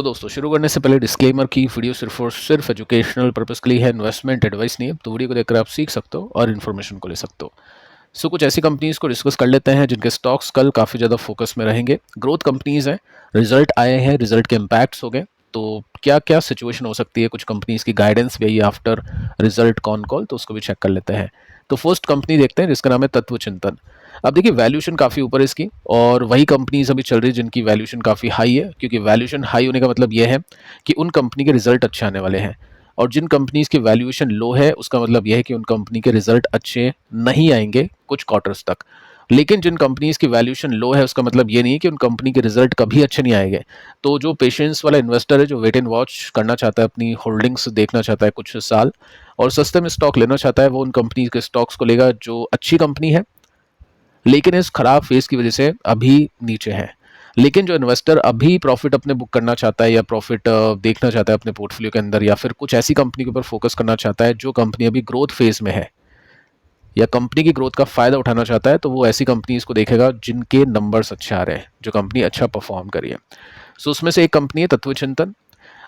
दोस्तों शुरू करने से पहले डिस्क्लेमर की वीडियो सिर्फ और सिर्फ एजुकेशनल पर्पस के लिए है, इन्वेस्टमेंट एडवाइस नहीं है। तो वीडियो को देखकर आप सीख सकते हो और इन्फॉर्मेशन को ले सकते हो। कुछ ऐसी कंपनीज को डिस्कस कर लेते हैं जिनके स्टॉक्स कल काफ़ी ज़्यादा फोकस में रहेंगे। ग्रोथ कंपनीज हैं, रिजल्ट आए हैं, रिजल्ट के इम्पैक्ट्स हो गए, तो क्या क्या सिचुएशन हो सकती है, कुछ कंपनीज की गाइडेंस भी आई आफ्टर रिजल्ट कॉन कॉल, तो उसको भी चेक कर लेते हैं। तो फर्स्ट कंपनी देखते हैं जिसका नाम है तत्व चिंतन। अब देखिए वैल्यूएशन काफ़ी ऊपर है इसकी, और वही कंपनीज अभी चल रही है जिनकी वैल्यूएशन काफ़ी हाई है, क्योंकि वैल्यूएशन हाई होने का मतलब यह है कि उन कंपनी के रिजल्ट अच्छे आने वाले हैं। और जिन कंपनीज की वैल्यूएशन लो है उसका मतलब यह है कि उन कंपनी के रिजल्ट अच्छे नहीं आएंगे कुछ क्वार्टर्स तक। लेकिन जिन कंपनीज की वैल्यूएशन लो है उसका मतलब ये नहीं है कि उन कंपनी के रिजल्ट कभी अच्छे नहीं आएंगे। तो जो पेशेंस वाला इन्वेस्टर है, जो वेट एंड वॉच करना चाहता है, अपनी होल्डिंग्स देखना चाहता है कुछ साल और सस्ते में स्टॉक लेना चाहता है, वो उन कंपनी के स्टॉक्स को लेगा जो अच्छी कंपनी है लेकिन इस खराब फेज की वजह से अभी नीचे है। लेकिन जो इन्वेस्टर अभी प्रॉफिट अपने बुक करना चाहता है या प्रॉफिट देखना चाहता है अपने पोर्टफोलियो के अंदर, या फिर कुछ ऐसी कंपनी के ऊपर फोकस करना चाहता है जो कंपनी अभी ग्रोथ फेज में है या कंपनी की ग्रोथ का फायदा उठाना चाहता है, तो वो ऐसी कंपनीज को देखेगा जिनके नंबर्स अच्छे आ रहे हैं, जो कंपनी अच्छा परफॉर्म करी है। सो उसमें से एक कंपनी है तत्व चिंतन।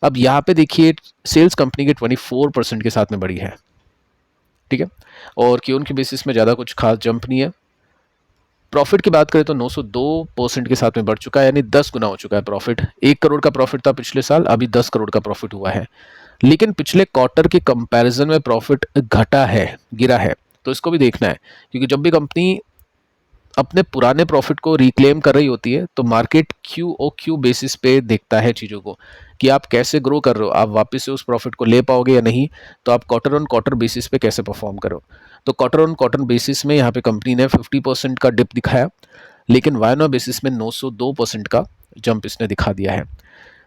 अब यहाँ पे देखिए सेल्स कंपनी के 24% के साथ में बढ़ी है, ठीक है, और क्यों उनकी बेसिस में ज़्यादा कुछ खास जंप नहीं है। प्रॉफिट की बात करें तो 902% के साथ में बढ़ चुका है, यानी 10 गुना हो चुका है प्रॉफिट। 1 करोड़ का प्रॉफिट था पिछले साल, अभी 10 करोड़ का प्रॉफिट हुआ है। लेकिन पिछले क्वार्टर के कंपैरिजन में प्रॉफिट घटा है, गिरा है, तो इसको भी देखना है, क्योंकि जब भी कंपनी अपने पुराने प्रॉफिट को रिक्लेम कर रही होती है तो मार्केट क्यू बेसिस पे देखता है चीज़ों को कि आप कैसे ग्रो कर रहे हो, आप वापस से उस प्रॉफिट को ले पाओगे या नहीं, तो आप क्वार्टर ऑन क्वार्टर बेसिस पे कैसे परफॉर्म करो। तो क्वार्टर ऑन क्वार्टर बेसिस में यहाँ पे कंपनी ने 50% का डिप दिखाया, लेकिन वायर बेसिस में 902% का जंप इसने दिखा दिया है।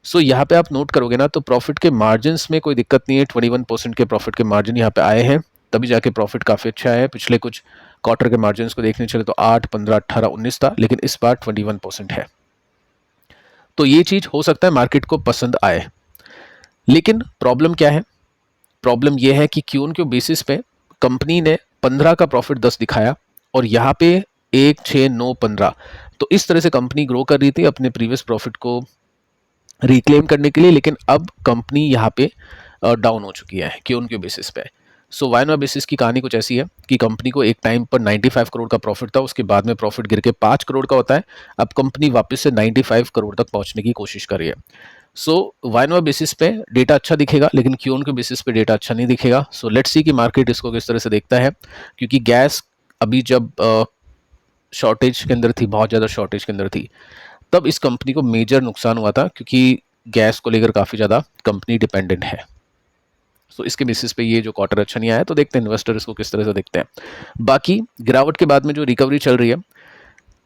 सो यहाँ पे आप नोट करोगे ना तो प्रॉफिट के मार्जिन में कोई दिक्कत नहीं है। 21% के प्रॉफिट के मार्जिन यहाँ पे आए हैं, तभी जाके प्रॉफिट काफ़ी अच्छा है। पिछले कुछ क्वार्टर के मार्जिन को देखने चले तो 8, 15, 18, 19 था, लेकिन इस बार 21% है। तो ये चीज़ हो सकता है मार्केट को पसंद आए, लेकिन प्रॉब्लम क्या है? प्रॉब्लम यह है कि क्यों क्यों बेसिस पे कंपनी ने 15 का प्रॉफिट 10 दिखाया और यहाँ पे 1, 6, 9, 15, तो इस तरह से कंपनी ग्रो कर रही थी अपने प्रीवियस प्रॉफिट को रिक्लेम करने के लिए, लेकिन अब कंपनी यहाँ पे डाउन हो चुकी है क्यों उनके बेसिस पे। सो वायनवा बेसिस की कहानी कुछ ऐसी है कि कंपनी को एक टाइम पर 95 करोड़ का प्रॉफिट था, उसके बाद में प्रॉफिट गिर के 5 करोड़ का होता है। अब कंपनी वापस से 95 करोड़ तक पहुंचने की कोशिश कर रही है। सो वायनवा बेसिस पे डेटा अच्छा दिखेगा, लेकिन क्यों के बेसिस पे डेटा अच्छा नहीं दिखेगा। सो लेट्स सी कि मार्केट इसको किस तरह से देखता है, क्योंकि गैस अभी जब शॉर्टेज के अंदर थी, बहुत ज़्यादा शॉर्टेज के अंदर थी, तब इस कंपनी को मेजर नुकसान हुआ था, क्योंकि गैस को लेकर काफ़ी ज़्यादा कंपनी डिपेंडेंट है। सो इसके बेसिस पे ये जो क्वार्टर अच्छा नहीं आया, तो देखते हैं इन्वेस्टर इसको किस तरह से देखते हैं। बाकी गिरावट के बाद में जो रिकवरी चल रही है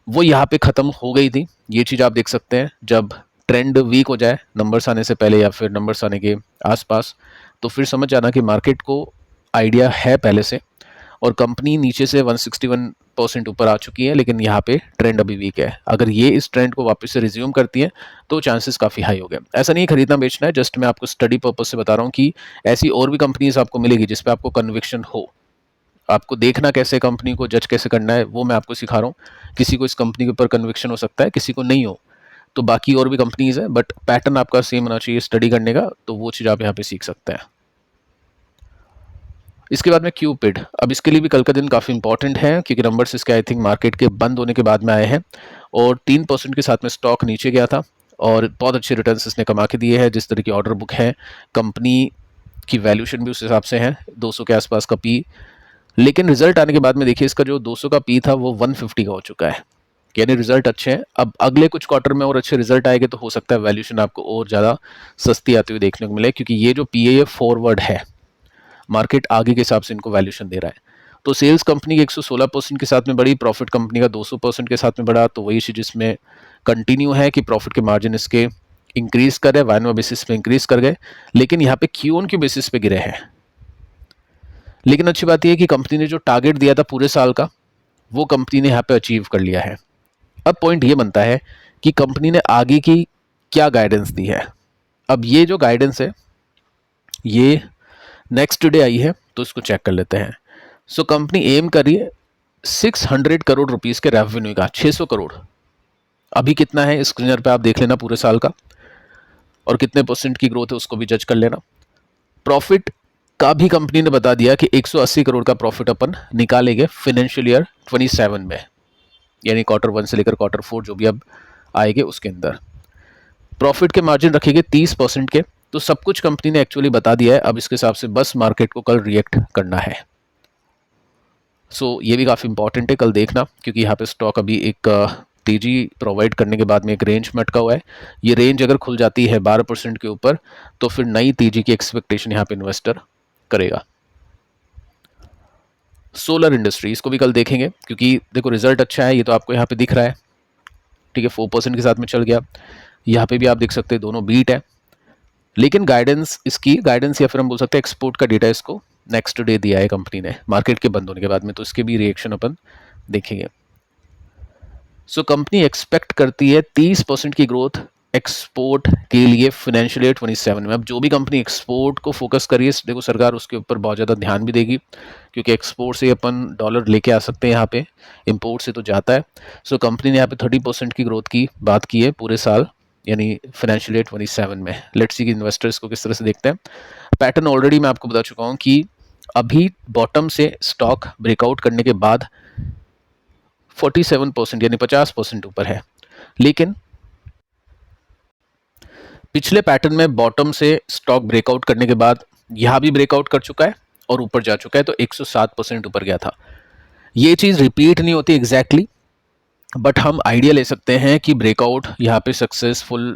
वो यहाँ पे ख़त्म हो गई थी। ये चीज़ आप देख सकते हैं, जब ट्रेंड वीक हो जाए नंबर्स आने से पहले या फिर नंबर्स आने के आसपास, तो फिर समझ जाना कि मार्केट को आइडिया है पहले से, और कंपनी नीचे से 161% ऊपर आ चुकी है, लेकिन यहाँ पे ट्रेंड अभी वीक है। अगर ये इस ट्रेंड को वापस से रिज्यूम करती है तो चांसेस काफ़ी हाई हो गए। ऐसा नहीं खरीदना बेचना है, जस्ट मैं आपको स्टडी पर्पज से बता रहा हूँ कि ऐसी और भी कंपनीज आपको मिलेगी जिस पे आपको कन्विक्शन हो। आपको देखना कैसे कंपनी को जज कैसे करना है वो मैं आपको सिखा रहा हूँ। किसी को इस कंपनी के ऊपर कन्विक्शन हो सकता है, किसी को नहीं हो, तो बाकी और भी कंपनीज है, बट पैटर्न आपका सेम होना चाहिए स्टडी करने का, तो वो चीज़ आप यहाँ पे सीख सकते हैं। इसके बाद में क्यूपिड, अब इसके लिए भी कल का दिन काफ़ी इंपॉर्टेंट है, क्योंकि नंबर्स इसके आई थिंक मार्केट के बंद होने के बाद में आए हैं, और 3% के साथ में स्टॉक नीचे गया था और बहुत अच्छे रिटर्न्स इसने कमा के दिए हैं। जिस तरह की ऑर्डर बुक है, कंपनी की वैल्यूशन भी उस हिसाब से है, 200 के आसपास का पी। लेकिन रिजल्ट आने के बाद में देखिए इसका जो 200 का पी था वो 150 का हो चुका है, यानी रिजल्ट अच्छे हैं। अब अगले कुछ क्वार्टर में और अच्छे रिजल्ट आएंगे तो हो सकता है वैल्यूशन आपको और ज़्यादा सस्ती आती हुई देखने को मिले, क्योंकि ये जो पी है फॉरवर्ड है, मार्केट आगे के हिसाब से इनको वैल्यूशन दे रहा है। तो सेल्स कंपनी के 116% के साथ में बढ़ी, प्रॉफिट कंपनी का 200% के साथ में बढ़ा, तो वही चीज़ इसमें कंटिन्यू है कि प्रॉफिट के मार्जिन इसके इंक्रीज कर रहे, वायनवा बेसिस पे इंक्रीज कर गए, लेकिन यहाँ पे क्यू ऑन क्यू बेसिस पे गिरे हैं। लेकिन अच्छी बात यह है कि कंपनी ने जो टारगेट दिया था पूरे साल का, वो कंपनी ने यहाँ पे अचीव कर लिया है। अब पॉइंट ये बनता है कि कंपनी ने आगे की क्या गाइडेंस दी है। अब ये जो गाइडेंस है ये नेक्स्ट डे आई है, तो इसको चेक कर लेते हैं। सो कंपनी एम कर रही है 600 करोड़ रुपीस के रेवेन्यू का, 600 करोड़। अभी कितना है स्क्रीनर पे आप देख लेना पूरे साल का। और कितने परसेंट की ग्रोथ है उसको भी जज कर लेना। प्रॉफिट का भी कंपनी ने बता दिया कि 180 करोड़ का प्रॉफिट अपन निकालेंगे फाइनेंशियल ईयर 27 में, यानी Q1 से लेकर Q4 जो भी अब आएंगे उसके अंदर। प्रॉफिट के मार्जिन रखेंगे 30% के। तो सब कुछ कंपनी ने एक्चुअली बता दिया है, अब इसके हिसाब से बस मार्केट को कल रिएक्ट करना है। ये भी काफ़ी इंपॉर्टेंट है, कल देखना, क्योंकि यहाँ पे स्टॉक अभी एक तेजी प्रोवाइड करने के बाद में एक रेंज में अटका हुआ है। ये रेंज अगर खुल जाती है 12% के ऊपर तो फिर नई तेजी की एक्सपेक्टेशन यहाँ पे इन्वेस्टर करेगा। सोलर इंडस्ट्री, इसको भी कल देखेंगे, क्योंकि देखो रिजल्ट अच्छा है, ये तो आपको यहाँ पे दिख रहा है, ठीक है, 4% के साथ में चल गया। यहाँ पे भी आप देख सकते हैं दोनों बीट है, लेकिन गाइडेंस, इसकी गाइडेंस या फिर हम बोल सकते हैं एक्सपोर्ट का डेटा इसको नेक्स्ट डे दिया है कंपनी ने मार्केट के बंद होने के बाद में, तो इसके भी रिएक्शन अपन देखेंगे। कंपनी एक्सपेक्ट करती है 30% की ग्रोथ एक्सपोर्ट के लिए फाइनेंशियल ईयर 27 में। अब जो भी कंपनी एक्सपोर्ट को फोकस करिए, देखो सरकार उसके ऊपर बहुत ज़्यादा ध्यान भी देगी, क्योंकि एक्सपोर्ट से अपन डॉलर लेके आ सकते हैं यहाँ पे, इंपोर्ट से तो जाता है। कंपनी ने यहाँ पे 30% की ग्रोथ की बात की है पूरे साल, यानी फाइनेंशियल ईयर 27 में। लेट्स सी कि इन्वेस्टर्स को किस तरह से देखते हैं। पैटर्न ऑलरेडी मैं आपको बता चुका हूँ कि अभी बॉटम से स्टॉक ब्रेकआउट करने के बाद 47% यानी 50% ऊपर है, लेकिन पिछले पैटर्न में बॉटम से स्टॉक ब्रेकआउट करने के बाद यहां भी ब्रेकआउट कर चुका है और ऊपर जा चुका है, तो 107% ऊपर गया था। ये चीज़ रिपीट नहीं होती एग्जैक्टली, बट हम आइडिया ले सकते हैं कि ब्रेकआउट यहाँ पे सक्सेसफुल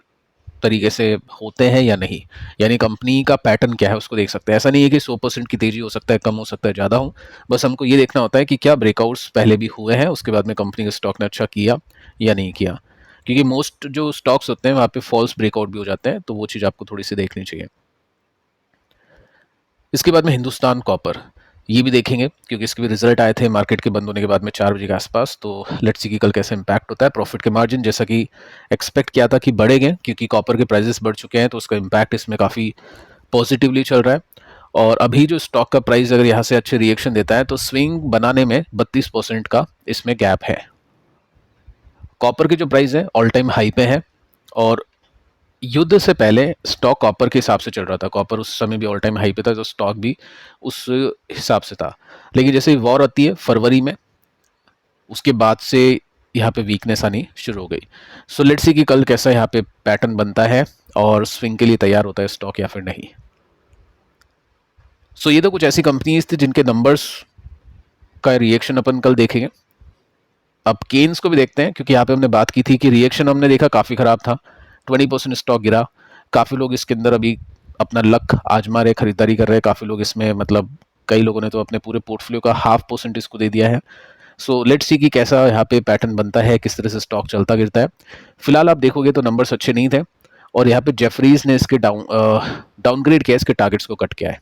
तरीके से होते हैं या नहीं, यानी कंपनी का पैटर्न क्या है उसको देख सकते हैं। ऐसा नहीं है कि 100% की तेजी हो सकता है, कम हो सकता है, ज़्यादा हो, बस हमको ये देखना होता है कि क्या ब्रेकआउट्स पहले भी हुए हैं, उसके बाद में कंपनी के स्टॉक ने अच्छा किया या नहीं किया, क्योंकि मोस्ट जो स्टॉक्स होते हैं वहाँ पे फॉल्स ब्रेकआउट भी हो जाते हैं, तो वो चीज़ आपको थोड़ी सी देखनी चाहिए। इसके बाद में हिंदुस्तान कॉपर, ये भी देखेंगे, क्योंकि इसके भी रिजल्ट आए थे मार्केट के बंद होने के बाद में 4 बजे के आसपास, तो लेट्स सी कि कल कैसे इंपैक्ट होता है। प्रॉफिट के मार्जिन जैसा कि एक्सपेक्ट किया था कि बढ़ेंगे, क्योंकि कॉपर के प्राइसेस बढ़ चुके हैं, तो उसका इम्पैक्ट इसमें काफ़ी पॉजिटिवली चल रहा है। और अभी जो स्टॉक का प्राइस अगर यहाँ से अच्छे रिएक्शन देता है तो स्विंग बनाने में 32% का इसमें गैप है। कॉपर की जो प्राइस है ऑल टाइम हाई पे है, और युद्ध से पहले स्टॉक कॉपर के हिसाब से चल रहा था, कॉपर उस समय भी ऑल टाइम हाई पे था, तो स्टॉक भी उस हिसाब से था। लेकिन जैसे वॉर आती है फरवरी में, उसके बाद से यहाँ पे वीकनेस आनी शुरू हो गई। लेट्स सी कि कल कैसा यहाँ पे पैटर्न बनता है और स्विंग के लिए तैयार होता है स्टॉक या फिर नहीं। ये तो कुछ ऐसी कंपनीज थी जिनके नंबर्स का रिएक्शन अपन कल देखेंगे। अब केन्स को भी देखते हैं, क्योंकि यहाँ पे हमने बात की थी कि रिएक्शन हमने देखा काफ़ी ख़राब था, 20% स्टॉक गिरा। काफ़ी लोग इसके अंदर अभी अपना लक आजमा रहे, खरीदारी कर रहे हैं काफ़ी लोग इसमें, मतलब कई लोगों ने तो अपने पूरे पोर्टफोलियो का 0.5% इसको दे दिया है। लेट्स सी कि कैसा यहाँ पे पैटर्न बनता है, किस तरह से स्टॉक चलता गिरता है। फिलहाल आप देखोगे तो नंबर्स अच्छे नहीं थे, और यहाँ पे जेफरीज ने इसके डाउनग्रेड किया, इसके टारगेट्स को कट किया है।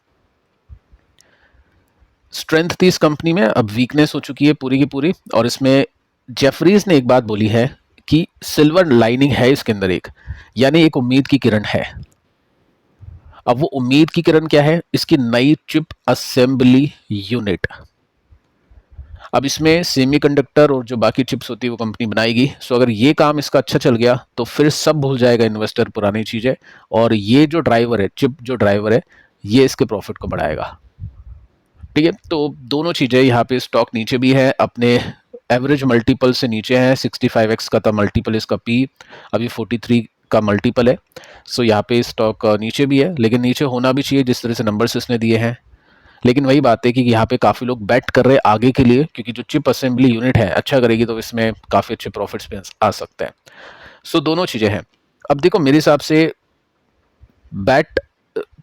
स्ट्रेंथ थी इस कंपनी में, अब वीकनेस हो चुकी है पूरी की पूरी। और इसमें जेफरीज ने एक बात बोली है कि सिल्वर लाइनिंग है इसके अंदर एक, यानी एक उम्मीद की किरण है। अब वो उम्मीद की किरण क्या है, इसकी नई चिप असेंबली यूनिट। अब इसमें सेमीकंडक्टर और जो बाकी चिप्स होती है वो कंपनी बनाएगी। अगर ये काम इसका अच्छा चल गया तो फिर सब भूल जाएगा इन्वेस्टर पुरानी चीजें, और ये जो ड्राइवर है, चिप जो ड्राइवर है, ये इसके प्रॉफिट को बढ़ाएगा। ठीक है, तो दोनों चीजें यहाँ पे स्टॉक नीचे भी है, अपने एवरेज मल्टीपल से नीचे है। 65x का था मल्टीपल इसका, पी अभी 43 का मल्टीपल है। यहाँ पे स्टॉक नीचे भी है, लेकिन नीचे होना भी चाहिए जिस तरह से नंबर्स इसने दिए हैं। लेकिन वही बात है कि यहाँ पे काफ़ी लोग बैट कर रहे हैं आगे के लिए, क्योंकि जो चिप असेंबली यूनिट है अच्छा करेगी तो इसमें काफ़ी अच्छे प्रॉफिट्स भी आ सकते हैं। दोनों चीज़ें हैं। अब देखो मेरे हिसाब से बैट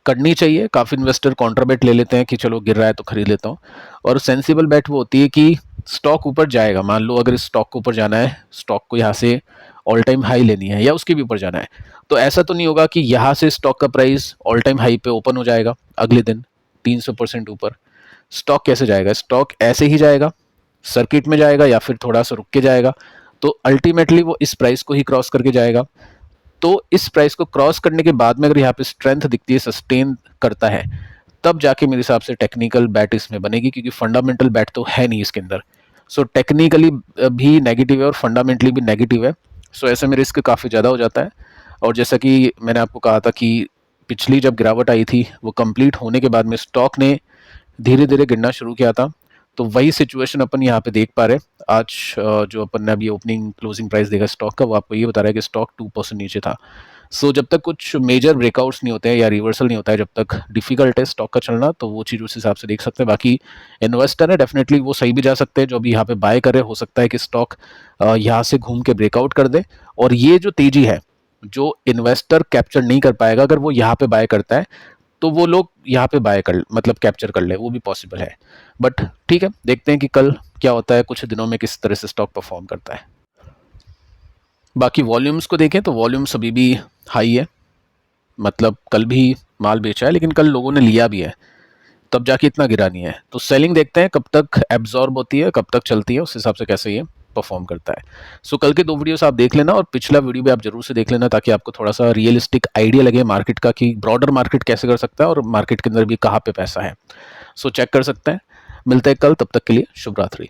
करनी चाहिए, काफ़ी इन्वेस्टर कॉन्ट्रा बैट ले लेते हैं कि चलो गिर रहा है तो खरीद लेता हूँ, और सेंसिबल बैट वो होती है कि स्टॉक ऊपर जाएगा। मान लो अगर स्टॉक को ऊपर जाना है, स्टॉक को यहाँ से ऑल टाइम हाई लेनी है या उसके भी ऊपर जाना है, तो ऐसा तो नहीं होगा कि यहाँ से स्टॉक का प्राइस ऑल टाइम हाई पे ओपन हो जाएगा अगले दिन 300% ऊपर। स्टॉक कैसे जाएगा, स्टॉक ऐसे ही जाएगा, सर्किट में जाएगा या फिर थोड़ा सा रुक के जाएगा, तो अल्टीमेटली वो इस प्राइस को ही क्रॉस करके जाएगा। तो इस प्राइस को क्रॉस करने के बाद में अगर यहाँ पे स्ट्रेंथ दिखती है, सस्टेन करता है, तब जाके मेरे हिसाब से टेक्निकल बैट इसमें बनेगी, क्योंकि फंडामेंटल बैट तो है नहीं इसके अंदर। टेक्निकली भी नेगेटिव है और फंडामेंटली भी नेगेटिव है, ऐसे में रिस्क काफ़ी ज़्यादा हो जाता है। और जैसा कि मैंने आपको कहा था कि पिछली जब गिरावट आई थी वो कंप्लीट होने के बाद में स्टॉक ने धीरे धीरे गिरना शुरू किया था। तो वही सिचुएशन अपन यहाँ पे देख पा रहे हैं। आज जो अपन ने अभी ओपनिंग क्लोजिंग प्राइस देखा स्टॉक का, वो आपको ये बता रहा है कि स्टॉक 2% नीचे था। सो जब तक कुछ मेजर ब्रेकआउट्स नहीं होते हैं या रिवर्सल नहीं होता है, जब तक डिफिकल्ट है स्टॉक का चलना, तो वो चीज़ उस हिसाब से देख सकते हैं। बाकी इन्वेस्टर है डेफिनेटली वो सही भी जा सकते हैं, जो भी यहाँ पे बाय करे, हो सकता है कि स्टॉक यहाँ से घूम के ब्रेकआउट कर दे। और ये जो तेजी है जो इन्वेस्टर कैप्चर नहीं कर पाएगा, अगर वो यहाँ पे बाय करता है तो वो लोग यहाँ पे बाय कर मतलब कैप्चर कर ले, वो भी पॉसिबल है। बट ठीक है, देखते हैं कि कल क्या होता है, कुछ दिनों में किस तरह से स्टॉक परफॉर्म करता है। बाकी वॉल्यूम्स को देखें तो वॉल्यूम्स अभी भी हाई है, मतलब कल भी माल बेचा है, लेकिन कल लोगों ने लिया भी है, तब जाके इतना गिरा नहीं है। तो सेलिंग देखते हैं कब तक एब्जॉर्ब होती है, कब तक चलती है, उस हिसाब से कैसे ये परफॉर्म करता है। सो कल के 2 वीडियोस आप देख लेना, और पिछला वीडियो भी आप जरूर से देख लेना, ताकि आपको थोड़ा सा रियलिस्टिक आइडिया लगे मार्केट का कि ब्रॉडर मार्केट कैसे कर सकता है और मार्केट के अंदर भी कहाँ पे पैसा है। सो चेक कर सकते हैं। मिलते हैं कल, तब तक के लिए शुभ रात्रि।